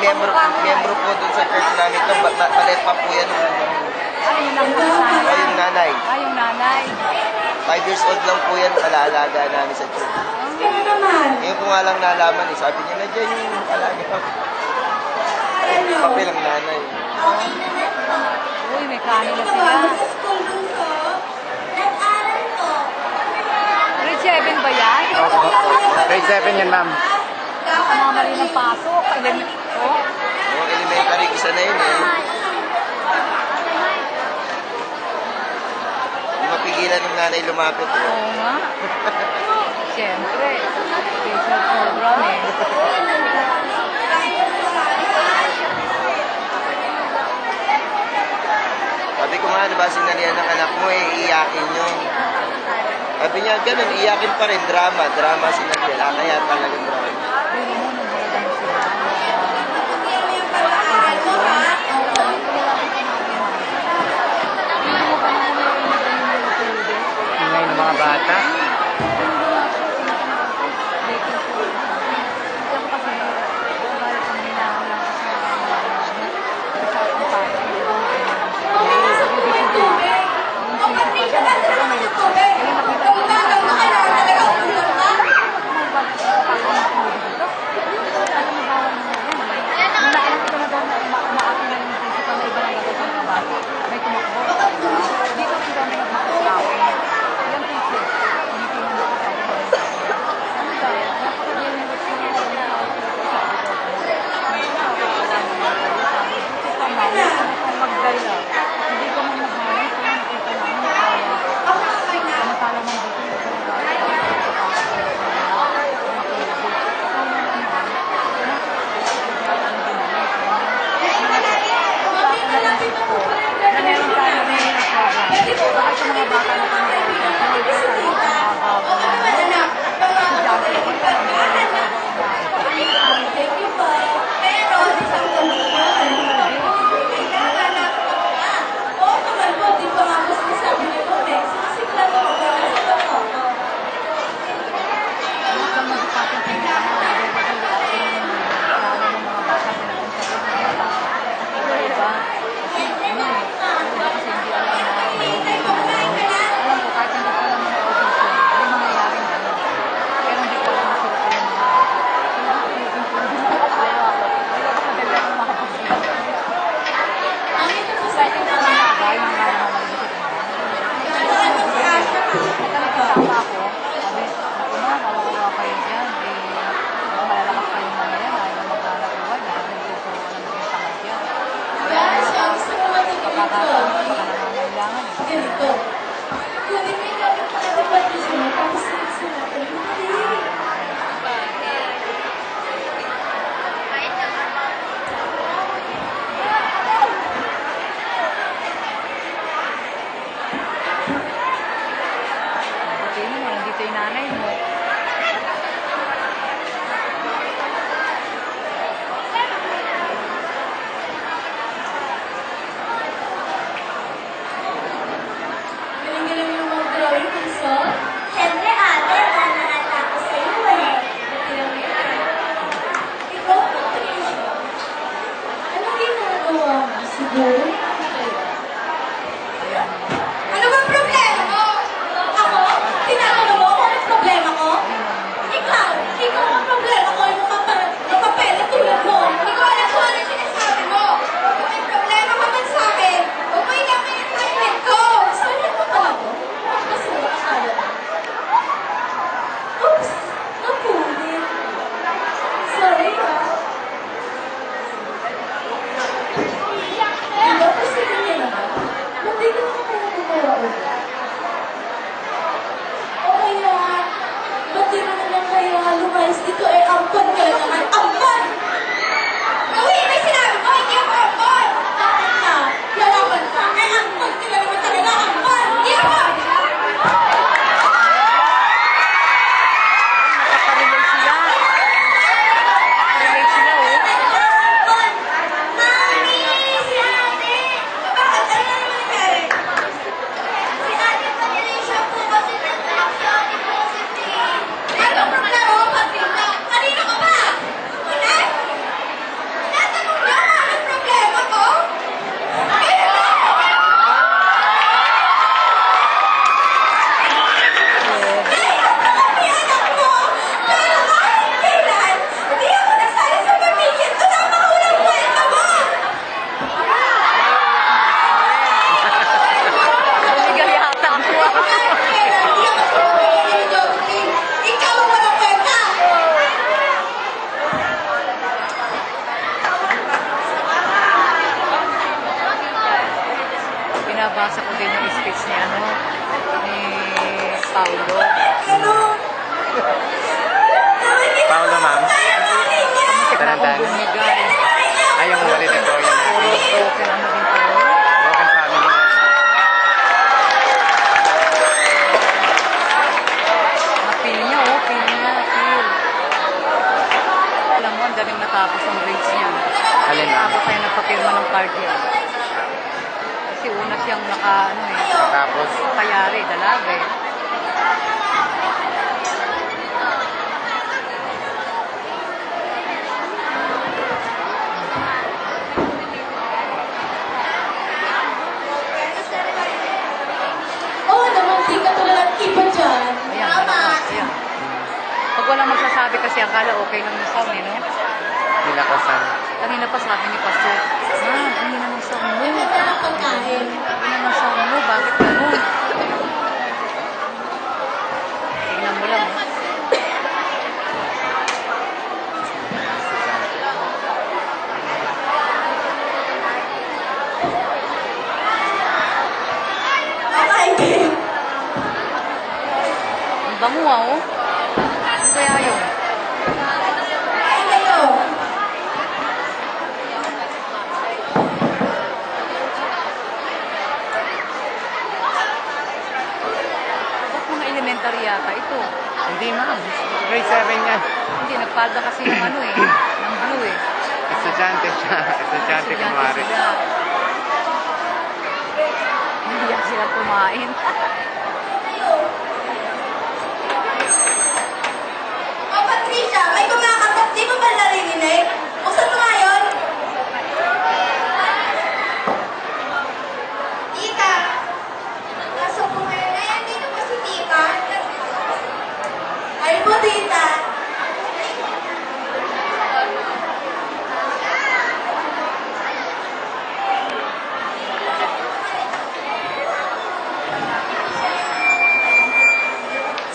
miyembro po dun sa church namin ito. Palit pa po yan. Yung nanay. Yung nanay. 5 years old lang po yan. Alaalaga namin sa church. Ngayon ko nga lang nalaman eh. Sabi niya na dyan yung alaga. Papel ang nanay. Uy, may kanila sila. Grade 7 ba yan? Opo. Grade 7 yan, ma'am. Kamamali ng pasok. Yung elementary, isa na yun eh. Hindi mapigilan ng nanay lumapit eh. Oo nga. Siyempre. Special program eh. Sabi ko nga, diba, sinalihan ng anak mo eh, iyakin nyo. Sabi niya, ganun, iyakin pa rin, drama sinalihan. Kaya talagang drama. Ingay ng mga bata. Paulo. Paolo, ma'am. Kamuntik na akong Tarantan. bumigay. Ay, yung valedictorian natin. Okay lang maging Paulo. Broken family. Feel niya, oh. Feel niya. Feel. Alam mo, ang daling natapos ang grades niya. Alin, ma'am? Tapos tayo nagpapirma ng card niya. Kasi una siyang Tapos, kayari, dalaga eh. Oo naman, di ka tulad ng iba dyan. Ayan, Tama. ayan. Pag walang magsasabi kasi akala okay lang yung sound eh, no? pinakasan. Kanina pa sabi ni Pastor, Ma'am, ang hina ng sound mo. Ang ganda ng pagkain. Ang hina ng sound mo, bakit ganun? Tingnan mo lang, oh. Okay, babe. Ang bango, oh. Ano kaya yun? Ay, kayo. Ba't mga elementary yata ito? Hindi, ma'am. Grade 7 yan. Hindi, nagpalda kasi yung ano eh, ng blue eh. Estudyante siya. Estudyante kunwari. sila. Hindi yan sila kumain. Oh, Patricia, may kumakatok. Di mo ba narinig? Buksan mo nga yun. Tita. Kaso po ngayon. Ay, dito po si tita. Ay po, tita.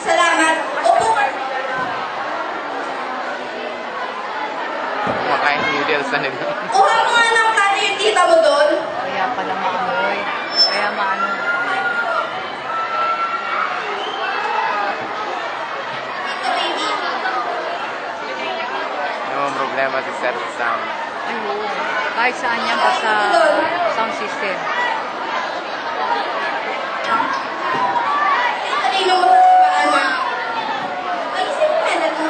Salamat. Opo. Kumakain noodles na nila. Kuha mo nga ng plato yung tita mo doon. Kaya pala maamoy. Kaya maano. Tita baby. No problema sa Sir Sam. Ayun. Kahit saan yan, basta sound system. Kanino mo sa anak? Ay, sino na to?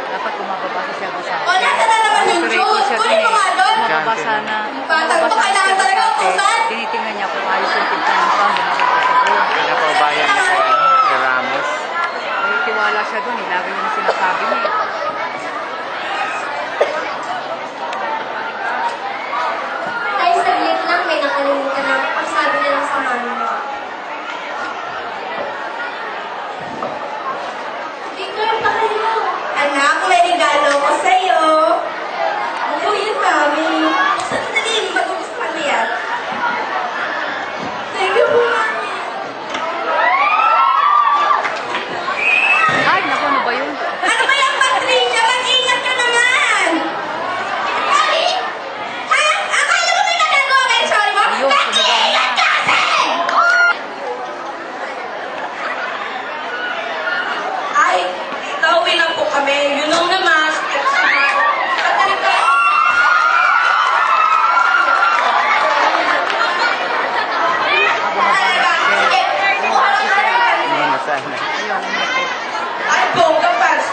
Dapat kumababa si Sir sa O, nasa na naman yung juice? Kunin mo nga doon. Bumaba sana. Batang to, kailangan talaga utusan. Tinitingnan niya kung ayos yung tinta ng sound. Bumababa siya doon. Pinapaubayan niya kay Ramos. Ay, tiwala siya doon. Lagi yung sinasabi niya. Ay, saglit lang. May nakalimutan na. Pagsabi na lang sa mami mo. Victor, pa kayo. Anak, may regalo ko sa'yo. Ano yun, mami? Sa madaling, magugustuhan mo yan. Thank you po, mami. Ay, naku, ano ba yun? Ano ba yung Patricia? Mag-ingat ka naman! Mami! Ha? Akala mo may nagagawa kayo? Sorry mo? Ayun, sumigaw na. Mag-ingat kasi! Ay, nauwi na po kami. Yun ang naman. Talaga? Sige, kuha na naman. Hindi na sana. Ayun, umikot. Ay, bongga pas.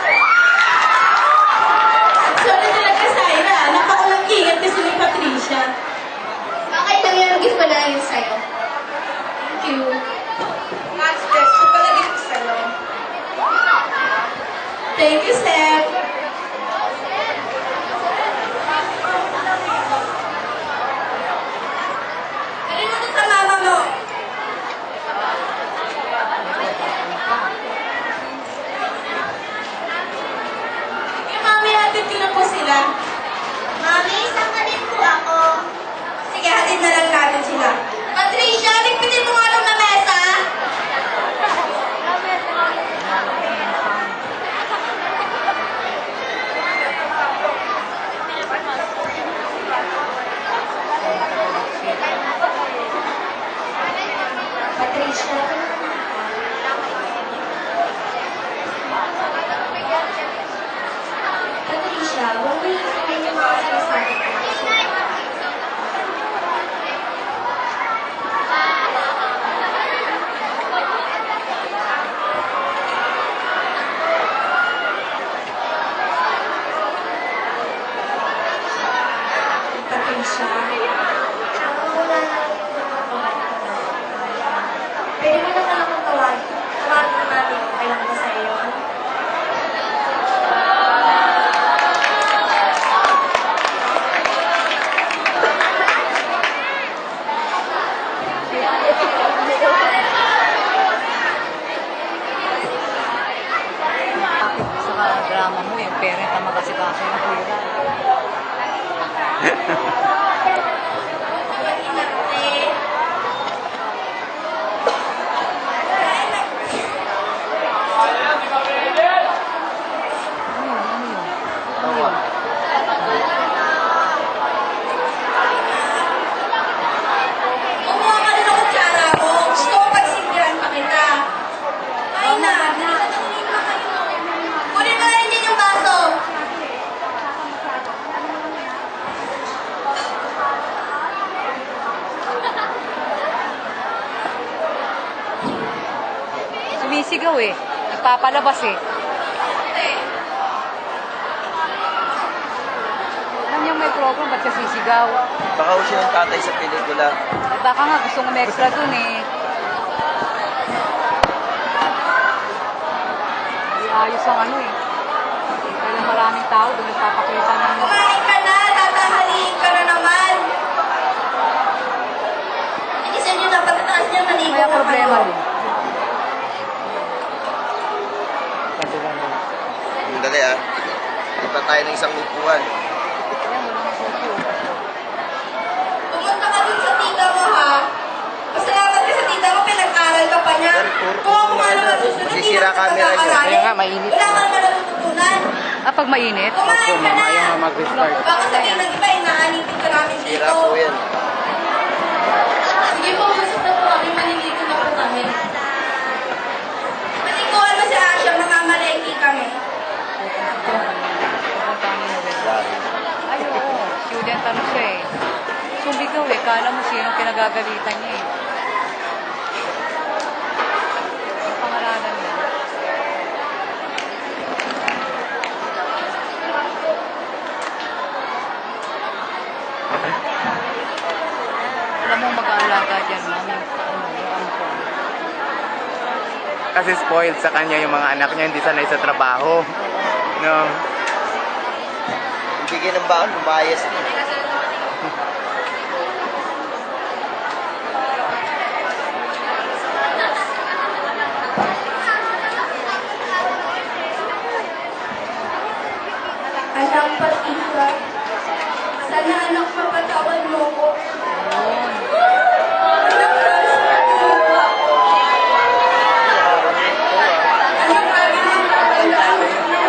Sorry talaga, Syra. Napakalang ingat kasi ni Patricia. Okay lang yan. Gift ko lang yun sa'yo. Thank you. Mas best ko pala dito sa'yo. Thank you, Seth. Kanina to sa mama mo. Sige, mami, hatid ko na po sila. Mami, isang din po ako. Sige, hatid na lang natin sila. Patricia, ligpitin mo nga nung na mesa. Patricia, siya. Wala na. Pwede mo naman akong tawagin. Tawagin na namin. Okay lang ba sa'yo? Sa drama mo, yung parent ang makasikaso yung pera. Tawagin natin. Ano yun? Tawa. Kumuha ka rin ng kutsara mo. Gusto ko pagsindihan pa kita. Ay na, nalikatanungin na kayo. Kunin mo na rin din yung baso. Sumisigaw eh. Nagpapalabas eh. Alam niyang may program, ba't siya sisigaw? Baka ho siya yung tatay sa pelikula. Eh, baka nga gusto ng extra dun eh. Hindi ayos ang ano eh. Kaya maraming tao doon nagpapakita ng... Kumain ka na, tatahaliin ka na naman. Isa nyo na, patataas niya, maligo Kaya na problema kayo. din. Dali ah. Punta tayo ng isang upuan. Kaya wala nang suko. Pumunta ka dun sa tita mo, ha? Pasalamat ka sa tita mo, pinag-aral ka pa niya. Sir, puro Kung ako po nga ano, naman susunod, hindi masisira na kita camera niyo. pag-aaralin. Kaya nga, mainit. Wala ka naman natututunan. Ah, pag mainit? Kumain ka na. Ayaw nga mag-restart. Baka sabihin ng iba, inaanitin ka namin dito. Sira po yan. Sige po, gusto na po kami, maliligo na po kami. Maliguan mo si Asha, mamamaleki kami. Ay, oo. Student ano siya eh. Sumigaw eh. Kala mo sino pinagagalitan niya eh. Ang pangalanan niya. Alam mo mag-aalaga dyan, ma'am. Yung ampon. Kasi spoiled sa kanya yung mga anak niya, hindi sanay sa trabaho. No. Bigyan ng baon, lumayas na. Anak Patricia, sana anak mapatawad mo ko. Yun. Anak Patricia, mo ako. Anak lagi nang tatandaan mo.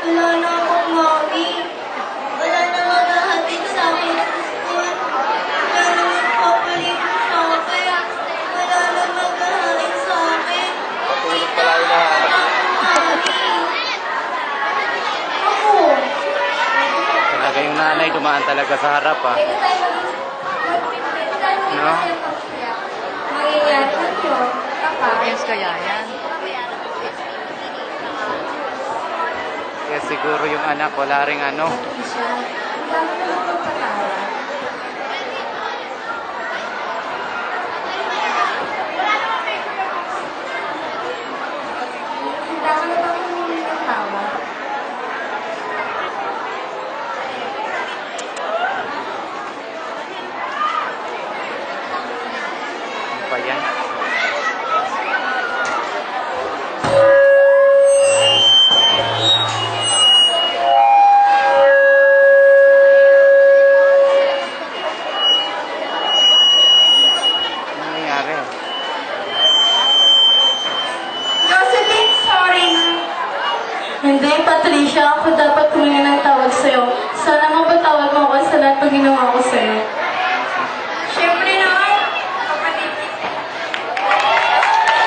Wala na akong mami. Wala na maghahatid sa akin sa school. Wala na magpapaligo sa akin. Wala na maghahatid sa akin. Patulog pala yung nahanap. Mami. Ako. Talaga yung nanay dumaan talaga sa harap ah. No? Mangyayari ko. Papa. Audience kaya yan. Kaya siguro yung anak wala ring ano. Isha, ang dami naman magpapatawa. Ang dami naman humingi ng tawa. Ano pa yan? Ano nangyari? Jocelyn, sorry. Hindi, Patricia. Ako dapat humingi ng tawad sa'yo. Sana mapatawad mo ako sa lahat ng ginawa ko sa'yo. Siyempre naman, kapatid. Ayaw mo masali.